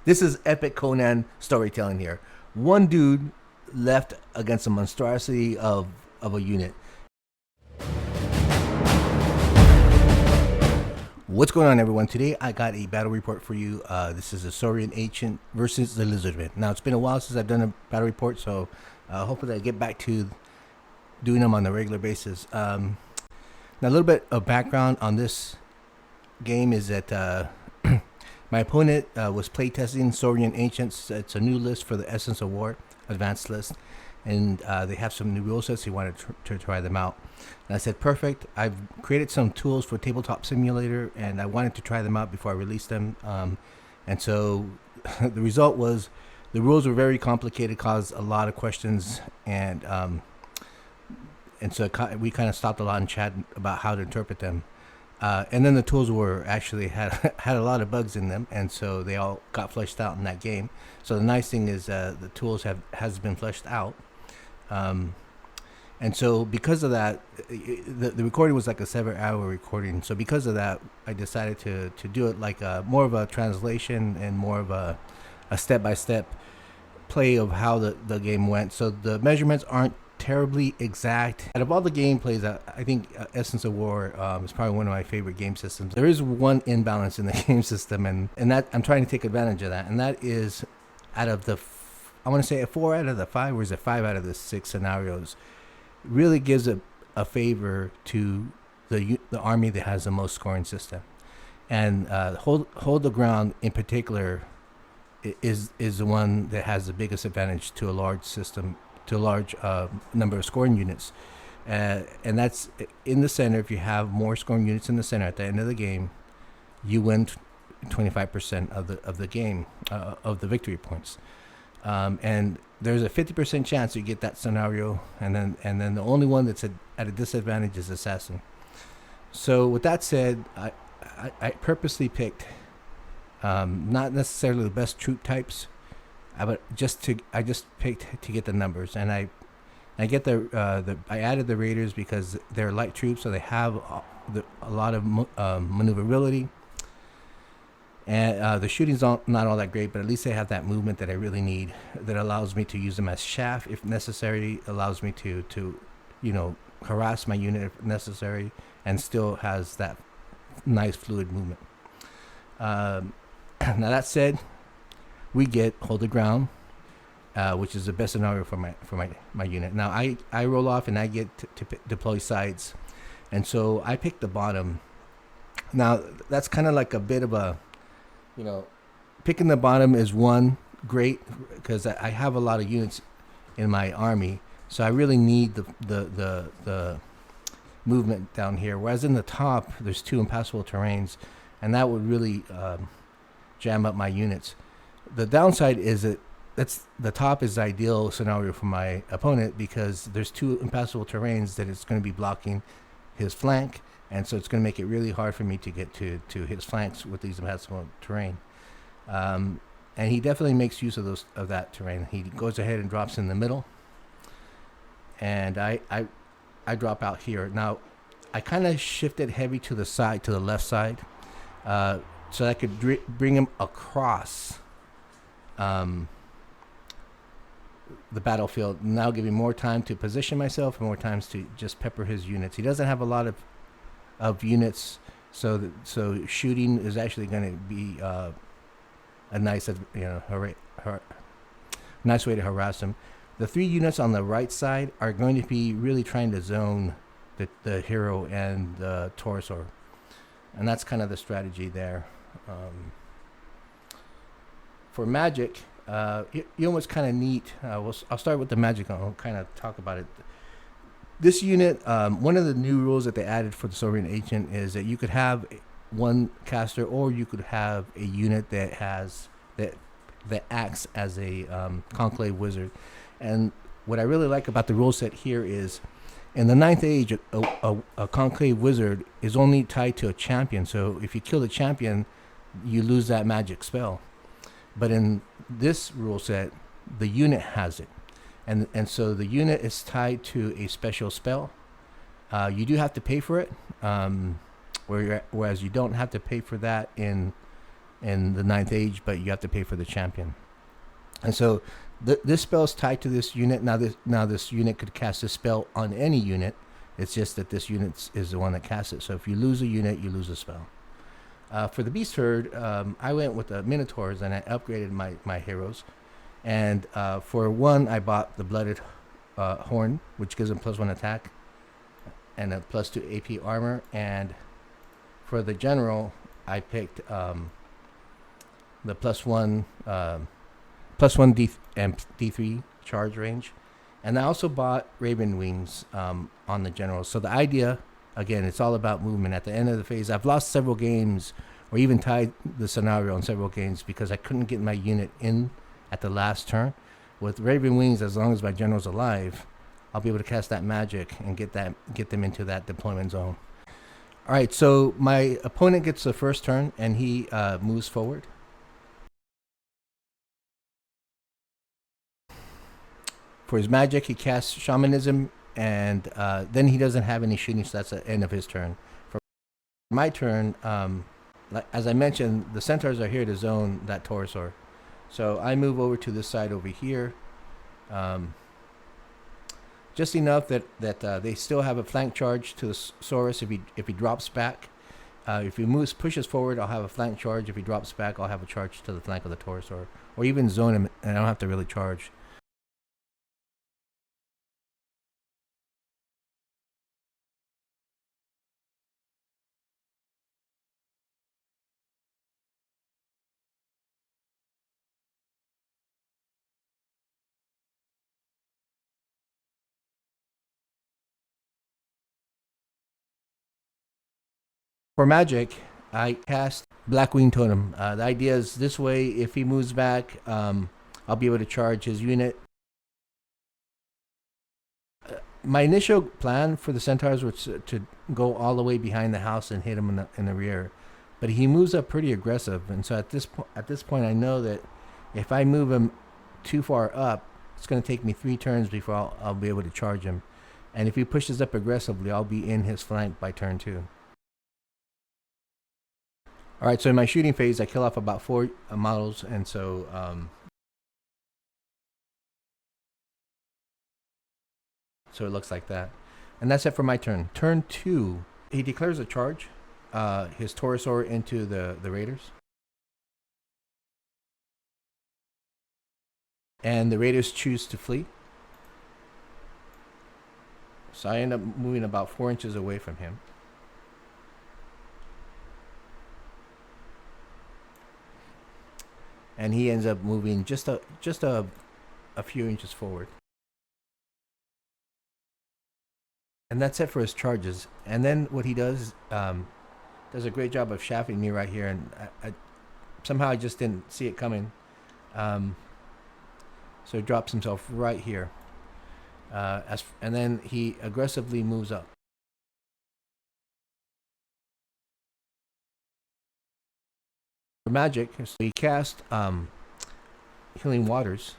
This is epic Conan storytelling here. One dude left against a monstrosity of a unit. What's going on, everyone? Today I got a battle report for you. This is a Saurian Ancient versus the Lizardman. Now, it's been a while since I've done a battle report, so hopefully I get back to doing them on a regular basis. Now, a little bit of background on this game is that my opponent was playtesting Saurian Ancients. It's a new list for the Essence of War advanced list, and they have some new rule sets. He wanted to try them out. And I said, perfect. I've created some tools for Tabletop Simulator, and I wanted to try them out before I released them. And so the result was the rules were very complicated, caused a lot of questions, and so we kind of stopped a lot and chatted about how to interpret them. And then the tools were actually had a lot of bugs in them, and so they all got fleshed out in that game. So the nice thing is the tools has been fleshed out, and so because of that, the recording was like a 7-hour recording. So because of that, I decided to do it like more of a translation and more of a step-by-step play of how the game went. So the measurements aren't terribly exact. Out of all the gameplays, I think Essence of War is probably one of my favorite game systems. There is one imbalance in the game system, and that I'm trying to take advantage of that, and that is out of the I want to say 4 out of the 5, or is it 5 out of the 6 scenarios, really gives a favor to the army that has the most scoring system. And hold the ground in particular is the one that has the biggest advantage to a large system, to a large number of scoring units, and that's in the center. If you have more scoring units in the center at the end of the game, you win 25% of the game, of the victory points, and there's a 50% chance you get that scenario, and then the only one that's at a disadvantage is assassin. So with that said, I purposely picked not necessarily the best troop types, but I just picked to get the numbers, and I added the raiders because they're light troops, so they have a lot of maneuverability, and the shooting's not all that great, but at least they have that movement that I really need, that allows me to use them as chaff if necessary, allows me to harass my unit if necessary, and still has that nice fluid movement. Now that said, we get hold the ground, which is the best scenario for my unit. Now I roll off and I get to deploy sides, and so I pick the bottom. Now that's kind of like a bit of a, picking the bottom is one great because I have a lot of units in my army, so I really need the movement down here. Whereas in the top, there's 2 impassable terrains, and that would really jam up my units. The downside is that the top is the ideal scenario for my opponent because there's 2 impassable terrains that it's going to be blocking his flank, and so it's going to make it really hard for me to get to his flanks with these impassable terrain. And he definitely makes use of that terrain. He goes ahead and drops in the middle, and I drop out here. Now I kind of shifted heavy to the left side, so I could bring him across the battlefield, now giving more time to position myself and more times to just pepper his units. He doesn't have a lot of units, so shooting is actually going to be a nice nice way to harass him. The 3 units on the right side are going to be really trying to zone the hero and the Taurosaur, and that's kind of the strategy there. For magic, what's kind of neat. I'll start with the magic. I'll kind of talk about it. This unit, one of the new rules that they added for the Saurian Ancient is that you could have one caster, or you could have a unit that acts as a conclave wizard. And what I really like about the rule set here is, in the 9th age, a conclave wizard is only tied to a champion. So if you kill the champion, you lose that magic spell. But in this rule set, the unit has it, and so the unit is tied to a special spell. You do have to pay for it, whereas you don't have to pay for that in in the 9th age, but you have to pay for the champion. And so this spell is tied to this unit. Now this unit could cast this spell on any unit. It's just that this unit is the one that casts it. So if you lose a unit, you lose a spell. For the Beast Herd, I went with the Minotaurs and I upgraded my heroes. And for one, I bought the Blooded Horn, which gives them +1 attack and a +2 AP armor. And for the General, I picked the +1 D and D3 charge range. And I also bought Raven Wings on the General. So the idea, again, it's all about movement. At the end of the phase, I've lost several games or even tied the scenario in several games because I couldn't get my unit in at the last turn. With Raven Wings, as long as my General's alive, I'll be able to cast that magic and get them into that deployment zone. All right, so my opponent gets the first turn and he moves forward. For his magic, he casts Shamanism, and then he doesn't have any shooting, so that's the end of his turn. For my turn, as I mentioned, the Centaurs are here to zone that Taurosaur. So I move over to this side over here, just enough that they still have a flank charge to the Saurus if he drops back. If he pushes forward, I'll have a flank charge. If he drops back, I'll have a charge to the flank of the Taurosaur, or even zone him, and I don't have to really charge. For magic, I cast Blackwing Totem. The idea is this way, if he moves back, I'll be able to charge his unit. My initial plan for the Centaurs was to go all the way behind the house and hit him in the rear. But he moves up pretty aggressive, and so at this point, I know that if I move him too far up, it's going to take me 3 turns before I'll be able to charge him. And if he pushes up aggressively, I'll be in his flank by turn 2. All right, so in my shooting phase, I kill off about 4 models, and so it looks like that. And that's it for my turn. Turn 2, he declares a charge, his Taurosaur into the Raiders. And the Raiders choose to flee. So I end up moving about 4 inches away from him. And he ends up moving just a few inches forward. And that's it for his charges. And then what he does does a great job of shafting me right here. And somehow I just didn't see it coming. So he drops himself right here. And then he aggressively moves up. For magic, so he cast Healing Waters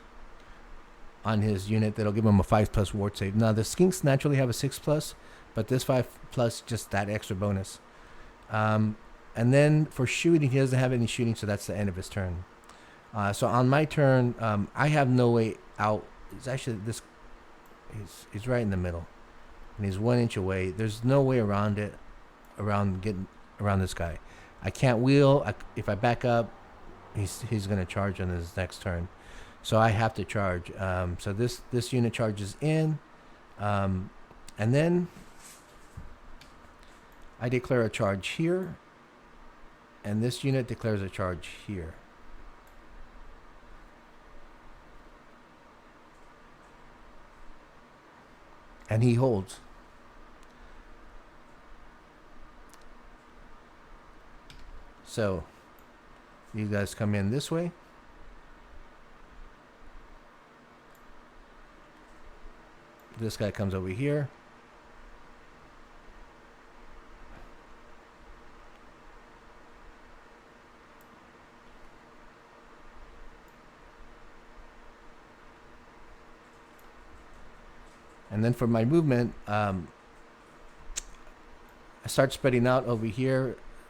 on his unit. That'll give him a 5+ ward save. Now the Skinks naturally have a 6+, but this 5+ just that extra bonus. And then for shooting, he doesn't have any shooting, so that's the end of his turn. So on my turn, I have no way out. It's actually he's right in the middle, and he's 1 inch away. There's no way around it, getting around this guy. I can't wheel. If I back up, he's going to charge on his next turn. So I have to charge. So this unit charges in. And then I declare a charge here. And this unit declares a charge here. And he holds. So you guys come in this way. This guy comes over here. And then for my movement, I start spreading out over here.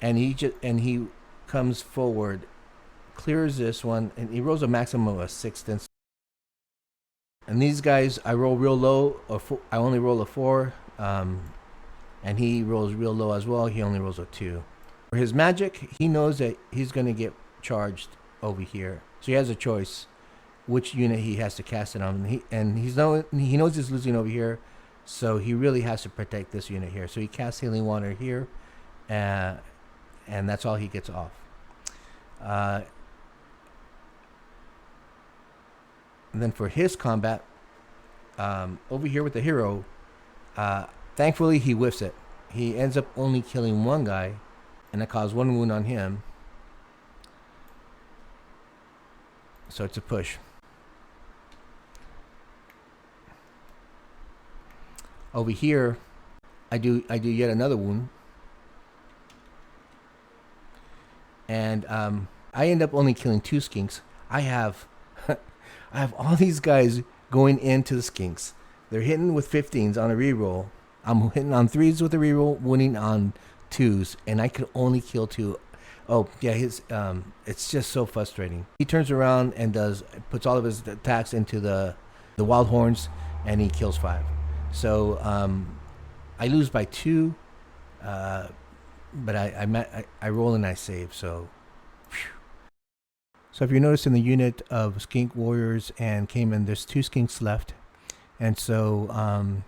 and he comes forward, clears this one, and he rolls a maximum of a 6. And these guys, I roll real low, I only roll a 4, and he rolls real low as well. He only rolls a 2. For his magic, he knows that he's going to get charged over here, so he has a choice which unit he has to cast it on. He knows he's losing over here, so he really has to protect this unit here. So he casts Healing Water here, and that's all he gets off. And then for his combat, over here with the hero, thankfully he whiffs it. He ends up only killing one guy, and that caused 1 wound on him. So it's a push. Over here, I do yet another wound, and I end up only killing 2 skinks. I have all these guys going into the skinks. They're hitting with 15s on a reroll. I'm hitting on 3s with a reroll, winning on 2s, and I could only kill 2. Oh yeah, it's just so frustrating. He turns around and puts all of his attacks into the wild horns, and he kills 5. So I lose by 2, but I roll and I save. So, whew. So if you notice in the unit of Skink Warriors and Cayman, there's 2 skinks left, and so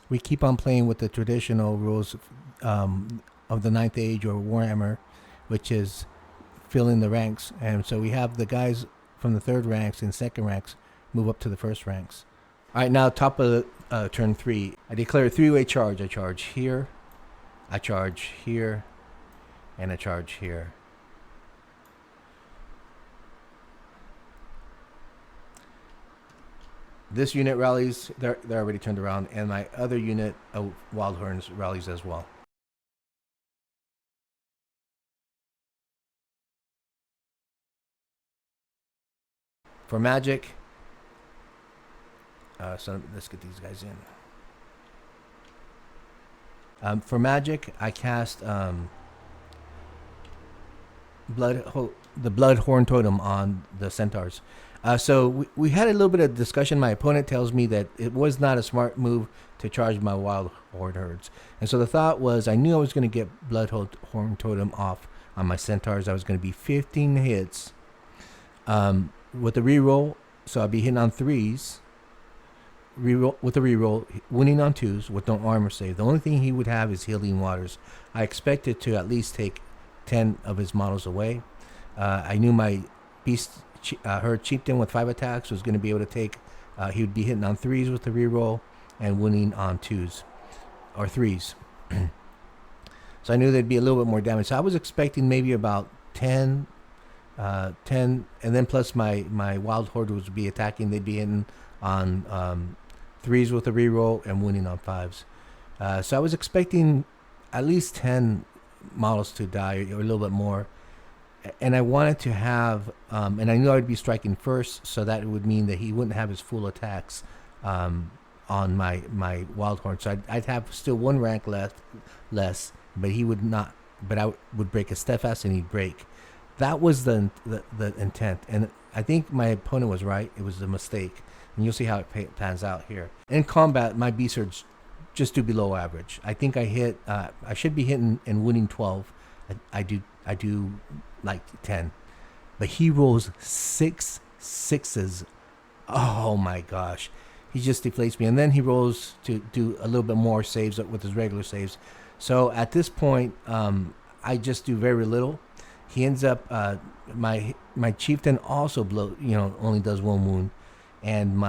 we keep on playing with the traditional rules of the 9th Age or Warhammer, which is filling the ranks. And so we have the guys from the 3rd ranks and 2nd ranks move up to the 1st ranks. All right, now top of turn 3, I declare a 3-way charge. I charge here, I charge here, and I charge here. This unit rallies, they're already turned around, and my other unit of Wild Horns rallies as well. For magic, so let's get these guys in. For magic, I cast the Blood Horn Totem on the Centaurs. So we had a little bit of discussion. My opponent tells me that it was not a smart move to charge my Wild Horde herds. And so the thought was, I knew I was going to get Blood Horn Totem off on my Centaurs. I was going to be 15 hits with a reroll. So I'd be hitting on 3s. Reroll with a reroll, winning on 2s with no armor save. The only thing he would have is Healing Waters. I expected to at least take 10 of his models away. I knew my BeastHerd Chieftain with 5 attacks was going to be able to take. He would be hitting on 3s with the reroll and winning on 2s or 3s. So I knew there'd be a little bit more damage. So I was expecting maybe about 10, and then plus my Wild Horde would be attacking. They'd be hitting on 3s with a reroll and winning on 5s. So I was expecting at least 10 models to die or a little bit more. And I wanted to have, and I knew I would be striking first, so that would mean that he wouldn't have his full attacks on my Wild Horn. So I'd have still 1 rank less, but he would not. But I would break a steadfast and he'd break. That was the intent, and I think my opponent was right. It was a mistake, and you'll see how it pans out here. In combat, my BeastHerds just do below average. I think I hit. I should be hitting and winning 12. I do like 10, but he rolls 6 6s. Oh my gosh, he just deflates me, and then he rolls to do a little bit more saves with his regular saves. So at this point, I just do very little. He ends up my Chieftain also only does 1 wound, and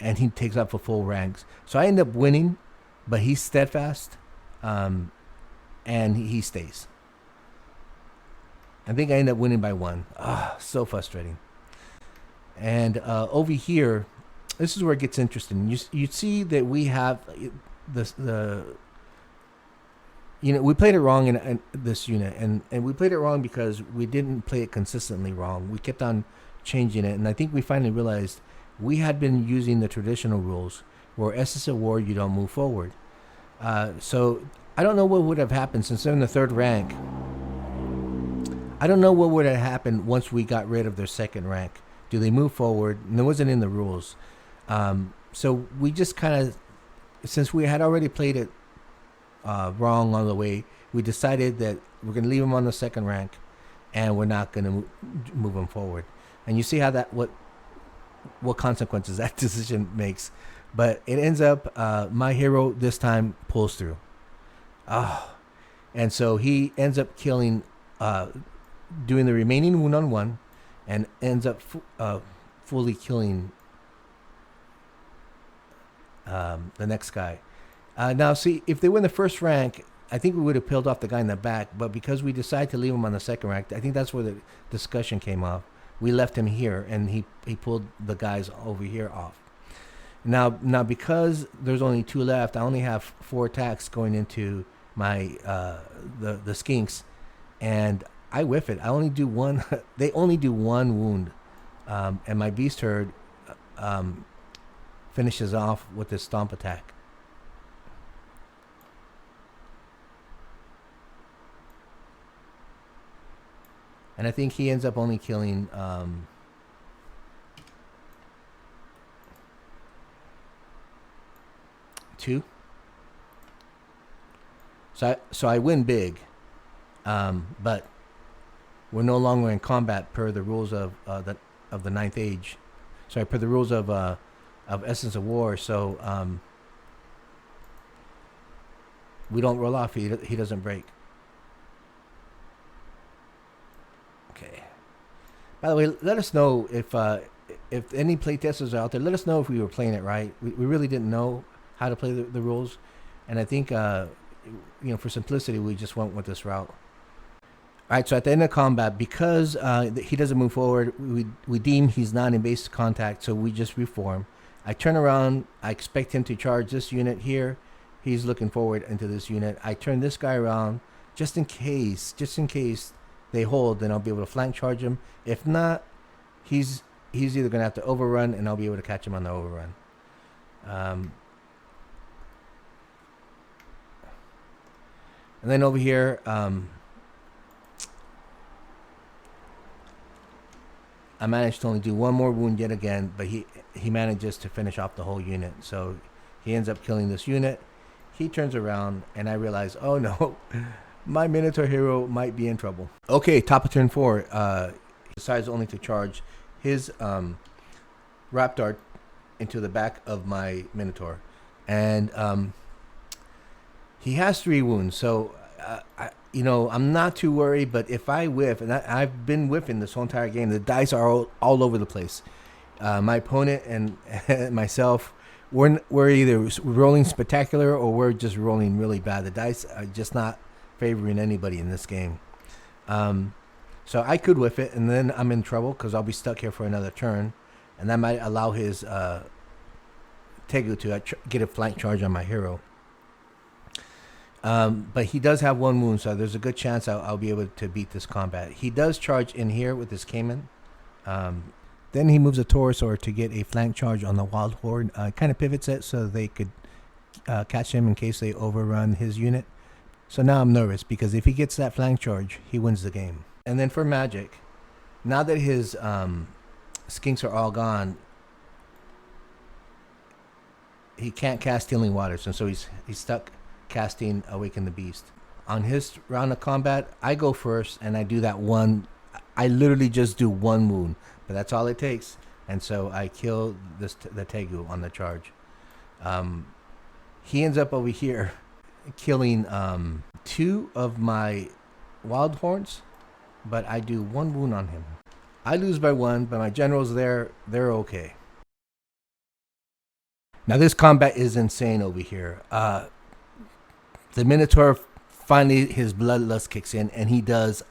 and he takes up for full ranks. So I end up winning, but he's steadfast, and he stays. I think I end up winning by 1. So frustrating. And over here, this is where it gets interesting. You see that we have we played it wrong in this unit, and we played it wrong because we didn't play it consistently wrong. We kept on changing it, and I think we finally realized we had been using the traditional rules where SS of War, you don't move forward. So I don't know what would have happened since they're in the 3rd rank. I don't know what would have happened once we got rid of their 2nd rank. Do they move forward? And it wasn't in the rules. So we just kind of, since we had already played it wrong on the way, we decided that we're going to leave them on the 2nd rank, and we're not going to move them forward. And you see how that what consequences that decision makes. But it ends up my hero this time pulls through. And so he ends up killing, doing the remaining wound on one, and ends up fully killing the next guy. Now, see, if they were in the 1st rank, I think we would have peeled off the guy in the back. But because we decided to leave him on the 2nd rank, I think that's where the discussion came off. We left him here, and he pulled the guys over here off. Now because there's only 2 left, I only have 4 attacks going into my the skinks, and I whiff it. I only do one. They only do 1 wound, and my BeastHerd finishes off with this stomp attack. And I think he ends up only killing 2. So I win big, but we're no longer in combat per the rules of the 9th Age. Sorry, per the rules of Essence of War. So we don't roll off. He doesn't break. Okay. By the way, let us know if any playtesters are out there. Let us know if we were playing it right. We really didn't know how to play the rules, and I think for simplicity, we just went with this route. All right. So at the end of combat, because he doesn't move forward, we deem he's not in base contact, so we just reform. I turn around. I expect him to charge this unit here. He's looking forward into this unit. I turn this guy around just in case they hold, then I'll be able to flank charge him. If not, he's either going to have to overrun, and I'll be able to catch him on the overrun. And then over here, I managed to only do 1 more wound yet again, but he manages to finish off the whole unit. So he ends up killing this unit. He turns around, and I realize, oh no, my Minotaur hero might be in trouble. Okay, top of turn 4. He decides only to charge his Rap Dart into the back of my Minotaur. And he has 3 wounds, so I'm not too worried. But if I whiff, and I've been whiffing this whole entire game, the dice are all over the place. My opponent and myself, we're either rolling spectacular or we're just rolling really bad. The dice are just not favoring anybody in this game. So I could whiff it, and then I'm in trouble because I'll be stuck here for another turn, and that might allow his Tegu to get a flank charge on my hero. But he does have 1 wound, so there's a good chance I'll be able to beat this combat. He does charge in here with his Cayman. Then he moves a Taurosaur to get a flank charge on the Wild Horde. Kind of pivots it so they could catch him in case they overrun his unit. So now I'm nervous because if he gets that flank charge, he wins the game. And then for magic, now that his skinks are all gone, he can't cast Healing Waters, and so he's stuck casting Awaken the Beast. On his round of combat, I go first, and I do that 1. I literally just do 1 wound, but that's all it takes. And so I kill the Tegu on the charge. He ends up over here killing 2 of my Wild Horns, but I do 1 wound on him. I lose by 1, but my generals they're okay. Now this combat is insane over here. The Minotaur, finally his bloodlust kicks in, and he does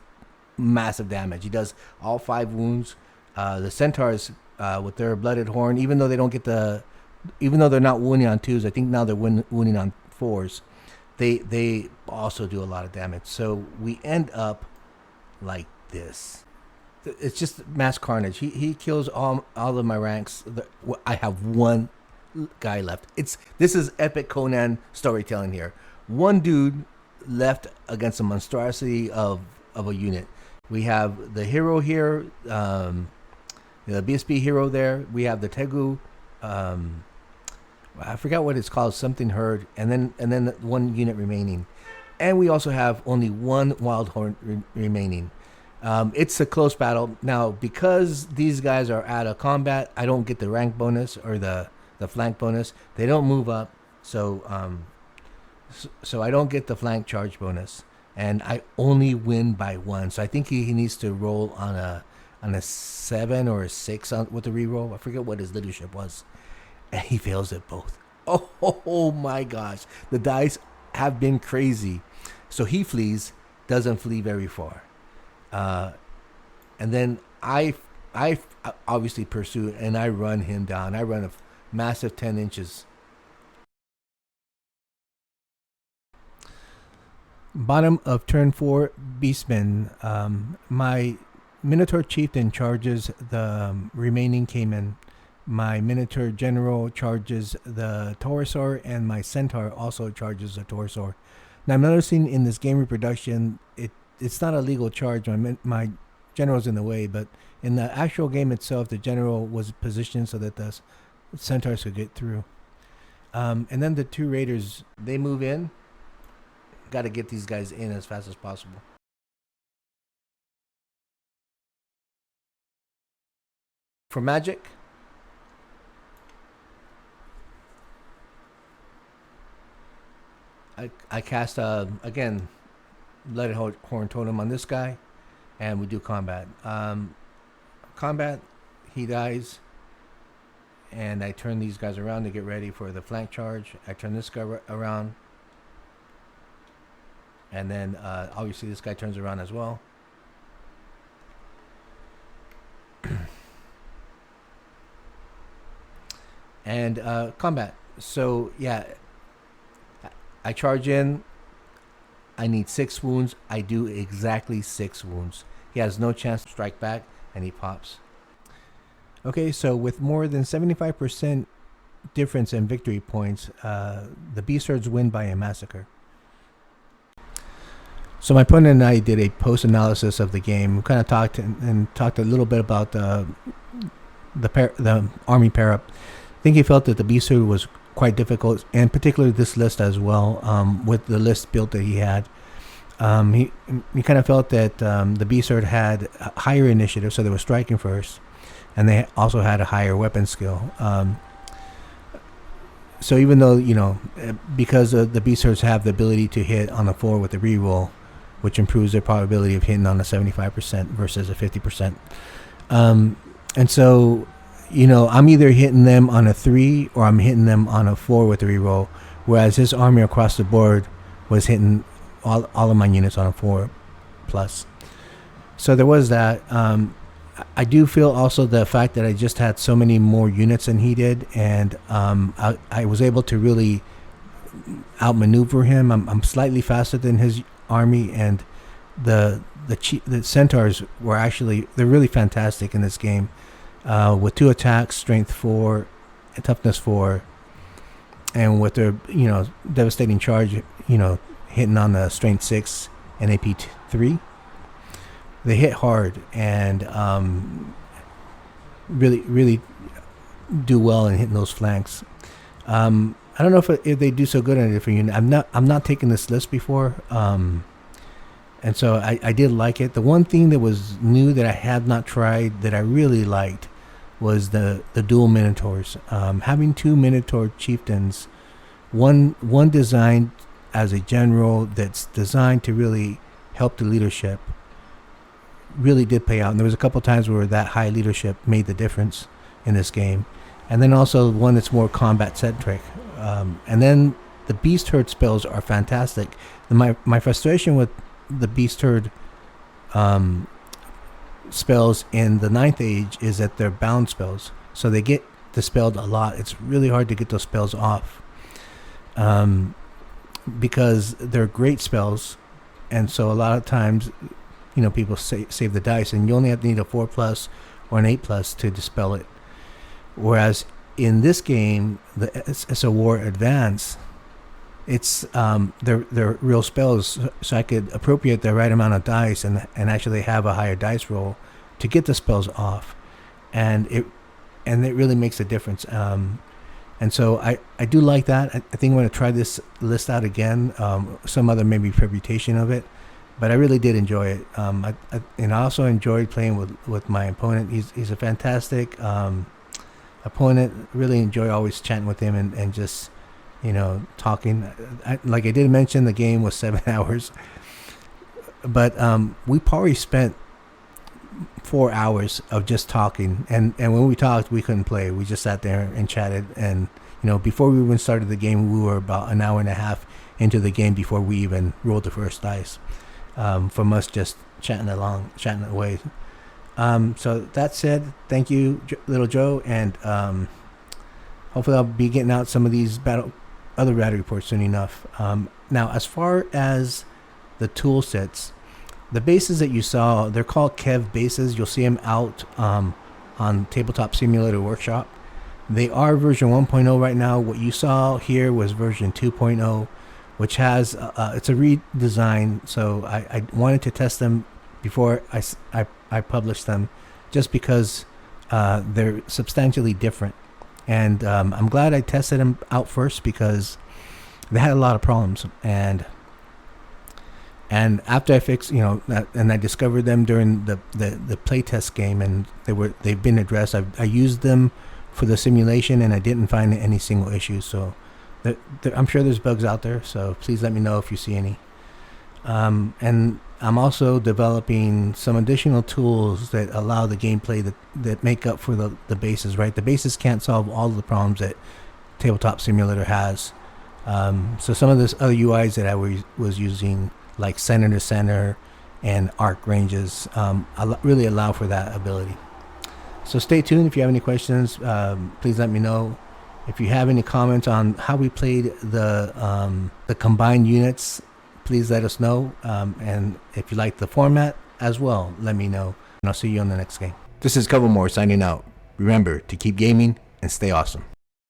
massive damage. He does all 5 wounds. The Centaurs with their blooded horn, even though they're not wounding on 2s, I think now they're wounding on 4s. They also do a lot of damage. So we end up like this. It's just mass carnage. He kills all of my ranks. I have 1 guy left. This is epic Conan storytelling here. 1 dude left against a monstrosity of a unit. We have the hero here, the BSB hero there. We have the Tegu, I forgot what it's called, something herd, and then one unit remaining, and we also have only one wild horn remaining. It's a close battle now because these guys are out of combat. I don't get the rank bonus or the flank bonus. They don't move up, so I don't get the flank charge bonus, and I only win by one. So I think he needs to roll on a 7 or a 6 with the reroll. I forget what his leadership was, and he fails at both. Oh my gosh, the dice have been crazy. So he flees, doesn't flee very far, and then I obviously pursue and I run him down. I run a massive 10 inches. Bottom of turn 4, Beastman. My Minotaur Chieftain charges the remaining Cayman. My Minotaur General charges the Taurosaur, and my Centaur also charges the Taurosaur. Now I'm noticing in this game reproduction, it's not a legal charge. My General's in the way, but in the actual game itself, the General was positioned so that the Centaurs could get through. And then the 2 Raiders, they move in. Got to get these guys in as fast as possible. For magic, I cast again Blooded Horn Totem on this guy, and we do combat. Combat, he dies, and I turn these guys around to get ready for the flank charge. I turn this guy around, and then obviously this guy turns around as well. And combat. So yeah, I charge in. I need 6 wounds. I do exactly 6 wounds. He has no chance to strike back, and he pops. Okay, so with more than 75% difference in victory points, the BeastHerds win by a massacre. So my opponent and I did a post-analysis of the game. We kind of talked a little bit about the army pair-up. I think he felt that the BeastHerd was quite difficult, and particularly this list as well, with the list built that he had. He kind of felt that the BeastHerd had a higher initiative, so they were striking first, and they also had a higher weapon skill. So even though, because the BeastHerds have the ability to hit on a 4 with the reroll, which improves their probability of hitting on a 75% versus a 50%. And so, I'm either hitting them on a 3 or I'm hitting them on a 4 with the reroll, whereas his army across the board was hitting all of my units on a 4 plus. So there was that. I do feel also the fact that I just had so many more units than he did, and I was able to really outmaneuver him. I'm slightly faster than his army, and the Centaurs were they're really fantastic in this game. With 2 attacks, strength 4, and toughness 4, and with their devastating charge, hitting on the strength 6 and AP 3, they hit hard and really do well in hitting those flanks. I don't know if they do so good on a different unit. I'm not taking this list before, and so I did like it. The one thing that was new that I had not tried that I really liked was the dual Minotaurs. Having 2 Minotaur chieftains, one designed as a general that's designed to really help the leadership, really did pay out. And there was a couple times where that high leadership made the difference in this game. And then also one that's more combat centric. And then the BeastHerd spells are fantastic. And my frustration with the BeastHerd spells in the 9th age is that they're bound spells, so they get dispelled a lot. It's really hard to get those spells off, because they're great spells, and so a lot of times people save the dice, and you only have to need a 4+ or an 8+ to dispel it. Whereas in this game, the SO War Advance, it's they're real spells, so I could appropriate the right amount of dice and actually have a higher dice roll to get the spells off, and it really makes a difference. And so I do like that. I think I'm going to try this list out again, some other maybe permutation of it, but I really did enjoy it. And I also enjoyed playing with my opponent. He's a fantastic opponent. Really enjoy always chatting with him and just, talking. Like I did mention, the game was 7 hours, but we probably spent 4 hours of just talking, and when we talked, we couldn't play. We just sat there and chatted, and before we even started the game, we were about an hour and a half into the game before we even rolled the first dice, from us just chatting away. So that said, thank you, Little Joe, and hopefully I'll be getting out some of these other battle reports soon enough. Now, as far as the tool sets, the bases that you saw, they're called Kev bases. You'll see them out on Tabletop Simulator Workshop. They are version 1.0 right now. What you saw here was version 2.0, which has, it's a redesign. So I wanted to test them before I published them, just because they're substantially different. And I'm glad I tested them out first, because they had a lot of problems. And after I fixed, and I discovered them during the playtest game, and they've been addressed. I used them for the simulation, and I didn't find any single issue. So I'm sure there's bugs out there. So please let me know if you see any. And I'm also developing some additional tools that allow the gameplay that make up for the bases. Right, the bases can't solve all of the problems that Tabletop Simulator has. So some of this other UIs that I was using, like center to center and arc ranges, really allow for that ability. So stay tuned. If you have any questions, please let me know. If you have any comments on how we played the combined units, please let us know. And if you like the format as well, let me know. And I'll see you on the next game. This is Covermore signing out. Remember to keep gaming and stay awesome.